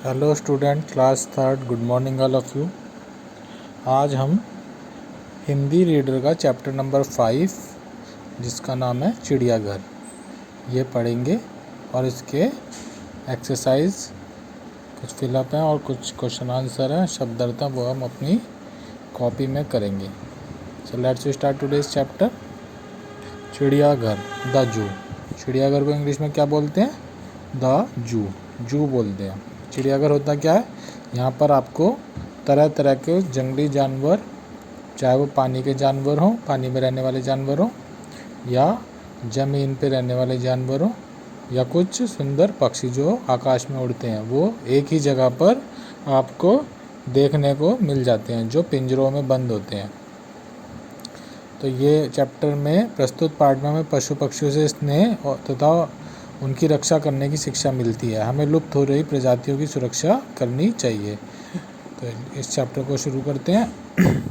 Hello student class third, good morning all of you. आज हम Hindi reader का chapter number 5 जिसका नाम है चिड़ियाघर ये पढ़ेंगे और इसके एक्सरसाइज कुछ फिलअप हैं और कुछ क्वेश्चन आंसर हैं, शब्दार्थ वो हम अपनी कॉपी में करेंगे। So let's start today's chapter. चिड़ियाघर, द जू। चिड़ियाघर को इंग्लिश में क्या बोलते हैं? द जू, जू बोलते हैं। चिड़ियाघर होता क्या है? यहाँ पर आपको तरह तरह के जंगली जानवर, चाहे वो पानी के जानवर हों, पानी में रहने वाले जानवर हों, या ज़मीन पे रहने वाले जानवर हों, या कुछ सुंदर पक्षी जो आकाश में उड़ते हैं, वो एक ही जगह पर आपको देखने को मिल जाते हैं, जो पिंजरों में बंद होते हैं। तो ये चैप्टर में प्रस्तुत पाठ में हमें पशु पक्षियों से स्नेह तथा उनकी रक्षा करने की शिक्षा मिलती है। हमें लुप्त हो रही प्रजातियों की सुरक्षा करनी चाहिए। तो इस चैप्टर को शुरू करते हैं।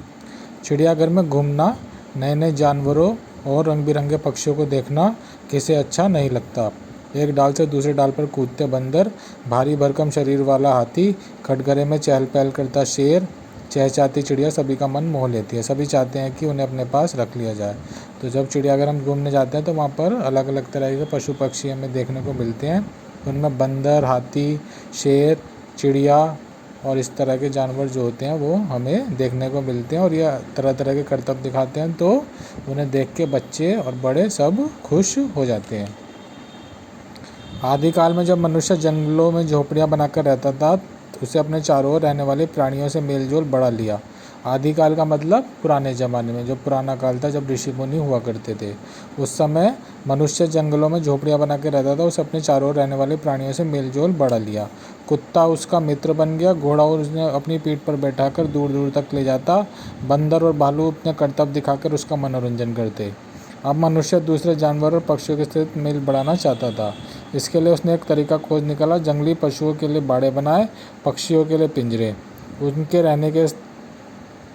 चिड़ियाघर में घूमना, नए नए जानवरों और रंग बिरंगे पक्षियों को देखना किसे अच्छा नहीं लगता। एक डाल से दूसरे डाल पर कूदते बंदर, भारी भरकम शरीर वाला हाथी, कटघरे में चहल पहल करता शेर, चहचहाती चिड़िया सभी का मन मोह लेती है। सभी चाहते हैं कि उन्हें अपने पास रख लिया जाए। तो जब चिड़ियाघर हम घूमने जाते हैं तो वहाँ पर अलग अलग तरह के पशु पक्षी हमें देखने को मिलते हैं। उनमें बंदर, हाथी, शेर, चिड़िया और इस तरह के जानवर जो होते हैं वो हमें देखने को मिलते हैं और यह तरह तरह के करतब दिखाते हैं। तो उन्हें देख के बच्चे और बड़े सब खुश हो जाते हैं। आदिकाल में जब मनुष्य जंगलों में झोपड़ियाँ बनाकर रहता था तो उसे अपने चारों ओर रहने वाले प्राणियों से मेलजोल बढ़ा लिया। आदिकाल का मतलब पुराने ज़माने में, जो पुराना काल था जब ऋषि मुनि हुआ करते थे, उस समय मनुष्य जंगलों में झोपड़ियाँ बना के रहता था। उसे अपने चारों ओर रहने वाले प्राणियों से मेलजोल बढ़ा लिया। कुत्ता उसका मित्र बन गया, घोड़ा उसने अपनी पीठ पर बैठाकर दूर दूर तक ले जाता, बंदर और भालू अपने करतब दिखाकर उसका मनोरंजन करते। अब मनुष्य दूसरे जानवर और पक्षियों के साथ मेल बढ़ाना चाहता था। इसके लिए उसने एक तरीका खोज निकाला। जंगली पशुओं के लिए बाड़े बनाए, पक्षियों के लिए पिंजरे। उनके रहने के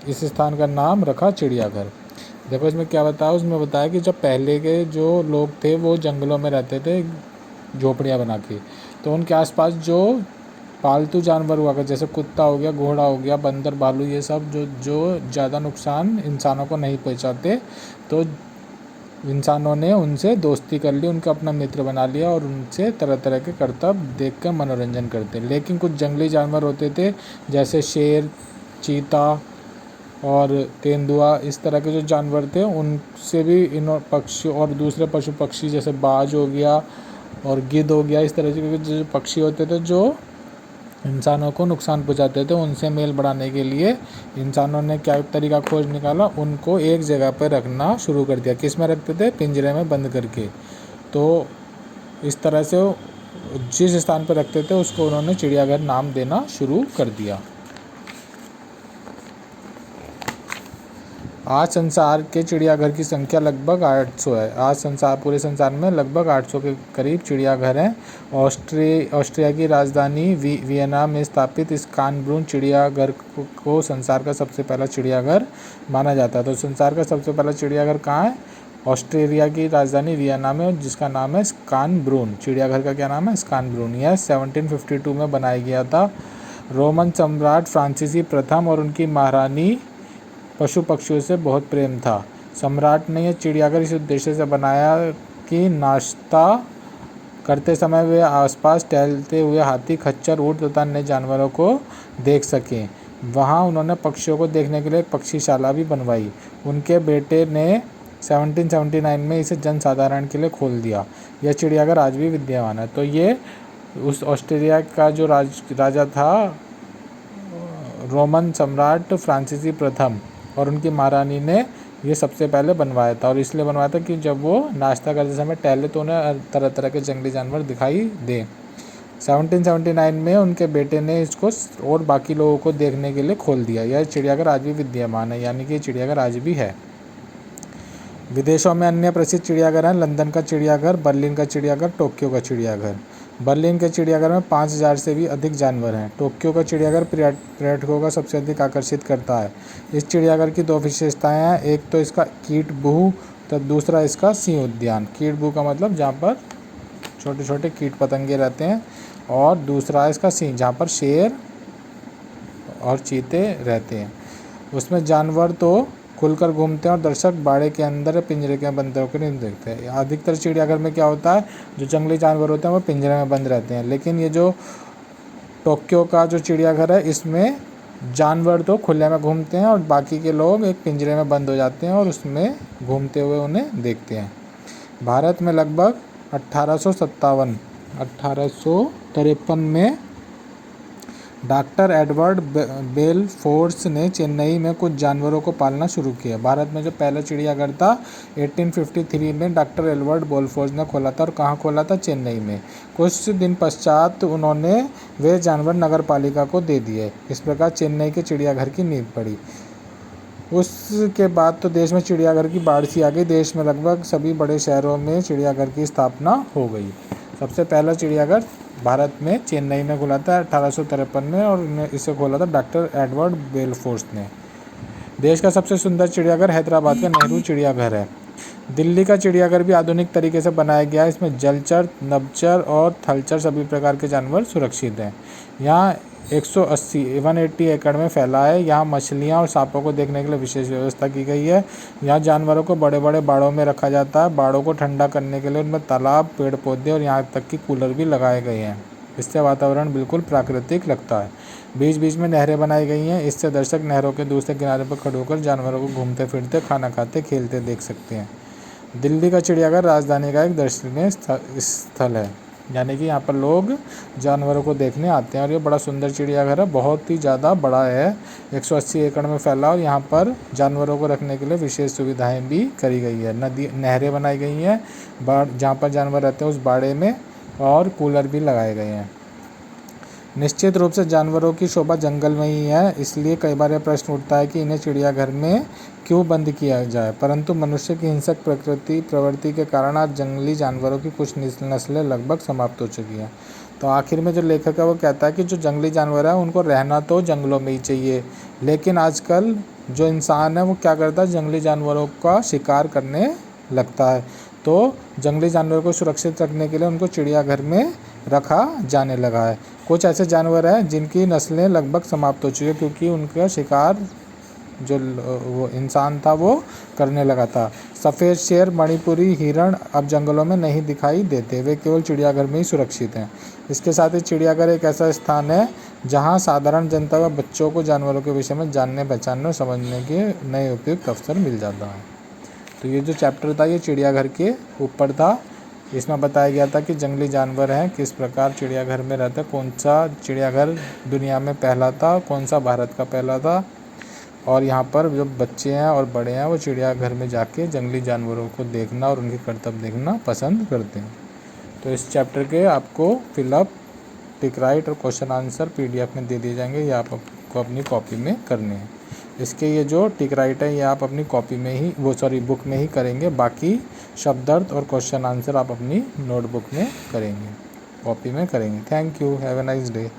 इस स्थान का नाम रखा चिड़ियाघर। देखो इसमें क्या बताया, उसमें बताया कि जब पहले के जो लोग थे वो जंगलों में रहते थे झोपड़ियाँ बना के, तो उनके आसपास जो पालतू जानवर हुआ जैसे कुत्ता हो गया, घोड़ा हो गया, बंदर, भालू, ये सब जो ज़्यादा नुकसान इंसानों को नहीं पहुँचाते, तो इंसानों ने उनसे दोस्ती कर ली, उनका अपना मित्र बना लिया और उनसे तरह तरह के करतब देख कर मनोरंजन करते। लेकिन कुछ जंगली जानवर होते थे जैसे शेर, चीता और तेंदुआ, इस तरह के जो जानवर थे उनसे भी इन पक्षी और दूसरे पशु पक्षी जैसे बाज हो गया और गिद्ध हो गया, इस तरह के जो पक्षी होते थे जो इंसानों को नुकसान पहुंचाते थे, उनसे मेल बढ़ाने के लिए इंसानों ने क्या तरीका खोज निकाला, उनको एक जगह पर रखना शुरू कर दिया। किस में रखते थे? पिंजरे में बंद करके। तो इस तरह से जिस स्थान पर रखते थे उसको उन्होंने चिड़ियाघर नाम देना शुरू कर दिया। आज संसार के चिड़ियाघर की संख्या लगभग 800 है। आज पूरे संसार में लगभग 800 के करीब चिड़ियाघर हैं। ऑस्ट्रिया की राजधानी वियना में स्थापित स्कानब्रून चिड़ियाघर को संसार का सबसे पहला चिड़ियाघर माना जाता है। तो संसार का सबसे पहला चिड़ियाघर कहाँ है? ऑस्ट्रेलिया की राजधानी वियना में, जिसका नाम है स्कानब्रून। चिड़ियाघर का क्या नाम है? स्कानब्रून। यह 1752 में बनाया गया था। रोमन सम्राट फ्रांसीसी प्रथम और उनकी महारानी पशु पक्षियों से बहुत प्रेम था। सम्राट ने यह चिड़ियाघर इस उद्देश्य से बनाया कि नाश्ता करते समय वे आसपास टहलते हुए हाथी, खच्चर, ऊंट तथा अन्य जानवरों को देख सकें। वहां उन्होंने पक्षियों को देखने के लिए एक पक्षीशाला भी बनवाई। उनके बेटे ने 1779 में इसे जनसाधारण के लिए खोल दिया। यह चिड़ियाघर आज भी विद्यमान है। तो ये उस ऑस्ट्रेलिया का जो राजा था, रोमन सम्राट फ्रांसीसी प्रथम और उनकी महारानी ने ये सबसे पहले बनवाया था। और इसलिए बनवाया था कि जब वो नाश्ता करते समय टहले तो उन्हें तरह तरह के जंगली जानवर दिखाई दें। 1779 में उनके बेटे ने इसको और बाकी लोगों को देखने के लिए खोल दिया। यह चिड़ियाघर आज भी विद्यमान है, यानी कि ये चिड़ियाघर आज भी है। विदेशों में अन्य प्रसिद्ध चिड़ियाघर हैं। लंदन का चिड़ियाघर, बर्लिन का चिड़ियाघर, टोक्यो का चिड़ियाघर। बर्लिन के चिड़ियाघर में 5000 से भी अधिक जानवर हैं। टोक्यो का चिड़ियाघर पर्यटकों का सबसे अधिक आकर्षित करता है। इस चिड़ियाघर की 2 विशेषताएं हैं। एक तो इसका कीट बूह, तो दूसरा इसका सिंह उद्यान। कीट बूह का मतलब जहाँ पर छोटे छोटे कीट पतंगे रहते हैं, और दूसरा है इसका सी जहाँ पर शेर और चीते रहते हैं। उसमें जानवर तो खुलकर घूमते हैं और दर्शक बाड़े के अंदर पिंजरे के बंद होकर नहीं देखते हैं। अधिकतर चिड़ियाघर में क्या होता है, जो जंगली जानवर होते हैं वो पिंजरे में बंद रहते हैं, लेकिन ये जो टोक्यो का जो चिड़ियाघर है इसमें जानवर तो खुले में घूमते हैं और बाकी के लोग एक पिंजरे में बंद हो जाते हैं और उसमें घूमते हुए उन्हें देखते हैं। भारत में लगभग 1853 में डॉक्टर एडवर्ड बेलफोर्स ने चेन्नई में कुछ जानवरों को पालना शुरू किया। भारत में जो पहला चिड़ियाघर था 1853 में डॉक्टर एडवर्ड बेलफोर्स ने खोला था। और कहाँ खोला था? चेन्नई में। कुछ दिन पश्चात उन्होंने वे जानवर नगर पालिका को दे दिए। इस प्रकार चेन्नई के चिड़ियाघर की नींव पड़ी। उसके बाद तो देश में चिड़ियाघर की बाढ़ सी आ गई। देश में लगभग सभी बड़े शहरों में चिड़ियाघर की स्थापना हो गई। सबसे पहला चिड़ियाघर भारत में चेन्नई में खुला था 1853 में और इसे खोला था डॉक्टर एडवर्ड बेलफोर्स ने। देश का सबसे सुंदर चिड़ियाघर हैदराबाद का नेहरू चिड़ियाघर है। दिल्ली का चिड़ियाघर भी आधुनिक तरीके से बनाया गया है। इसमें जलचर, नभचर और थलचर सभी प्रकार के जानवर सुरक्षित हैं। यहाँ 180 एकड़ में फैला है। यहाँ मछलियाँ और सांपों को देखने के लिए विशेष व्यवस्था की गई है। यहाँ जानवरों को बड़े बड़े बाड़ों में रखा जाता है। बाड़ों को ठंडा करने के लिए उनमें तालाब, पेड़ पौधे और यहाँ तक कि कूलर भी लगाए गए हैं। इससे वातावरण बिल्कुल प्राकृतिक लगता है। बीच बीच में नहरें बनाई गई हैं। इससे दर्शक नहरों के दूसरे किनारे पर खड़े होकर जानवरों को घूमते फिरते, खाना खाते, खेलते देख सकते हैं। दिल्ली का चिड़ियाघर राजधानी का एक दर्शनीय स्थल है, यानी कि यहाँ पर लोग जानवरों को देखने आते हैं। और ये बड़ा सुंदर चिड़ियाघर है, बहुत ही ज़्यादा बड़ा है, 180 एकड़ में फैला। और यहाँ पर जानवरों को रखने के लिए विशेष सुविधाएं भी करी गई है। नहरें बनाई गई हैं जहाँ पर जानवर रहते हैं उस बाड़े में, और कूलर भी लगाए गए हैं। निश्चित रूप से जानवरों की शोभा जंगल में ही है, इसलिए कई बार यह प्रश्न उठता है कि इन्हें चिड़ियाघर में क्यों बंद किया जाए। परंतु मनुष्य की हिंसक प्रवृत्ति के कारण आज जंगली जानवरों की कुछ नस्लें लगभग समाप्त हो चुकी हैं। तो आखिर में जो लेखक है वो कहता है कि जो जंगली जानवर है उनको रहना तो जंगलों में ही चाहिए, लेकिन आजकल जो इंसान है वो क्या करता है, जंगली जानवरों का शिकार करने लगता है। तो जंगली जानवरों को सुरक्षित रखने के लिए उनको चिड़ियाघर में रखा जाने लगा है। कुछ ऐसे जानवर हैं जिनकी नस्लें लगभग समाप्त हो चुकी है, क्योंकि उनका शिकार जो वो इंसान था वो करने लगा था। सफ़ेद शेर, मणिपुरी हिरण अब जंगलों में नहीं दिखाई देते, वे केवल चिड़ियाघर में ही सुरक्षित हैं। इसके साथ ही चिड़ियाघर एक ऐसा स्थान है जहां साधारण जनता व बच्चों को जानवरों के विषय में जानने, पहचानने और समझने के नए उपयुक्त अवसर मिल जाता है। तो ये जो चैप्टर था ये चिड़ियाघर के ऊपर था। इसमें बताया गया था कि जंगली जानवर हैं किस प्रकार चिड़ियाघर में रहते हैं, कौन सा चिड़ियाघर दुनिया में पहला था, कौन सा भारत का पहला था। और यहाँ पर जो बच्चे हैं और बड़े हैं वो चिड़ियाघर में जाके जंगली जानवरों को देखना और उनके करतब देखना पसंद करते हैं। तो इस चैप्टर के आपको फिलअप, टिक राइट और क्वेश्चन आंसर PDF में दे दिए जाएंगे, ये आपको अपनी कॉपी में करने हैं। इसके ये जो टिक राइट है ये आप अपनी कॉपी में ही बुक में ही करेंगे। बाकी शब्दार्थ और क्वेश्चन आंसर आप अपनी नोटबुक में करेंगे, कॉपी में करेंगे। Thank you, have a nice day.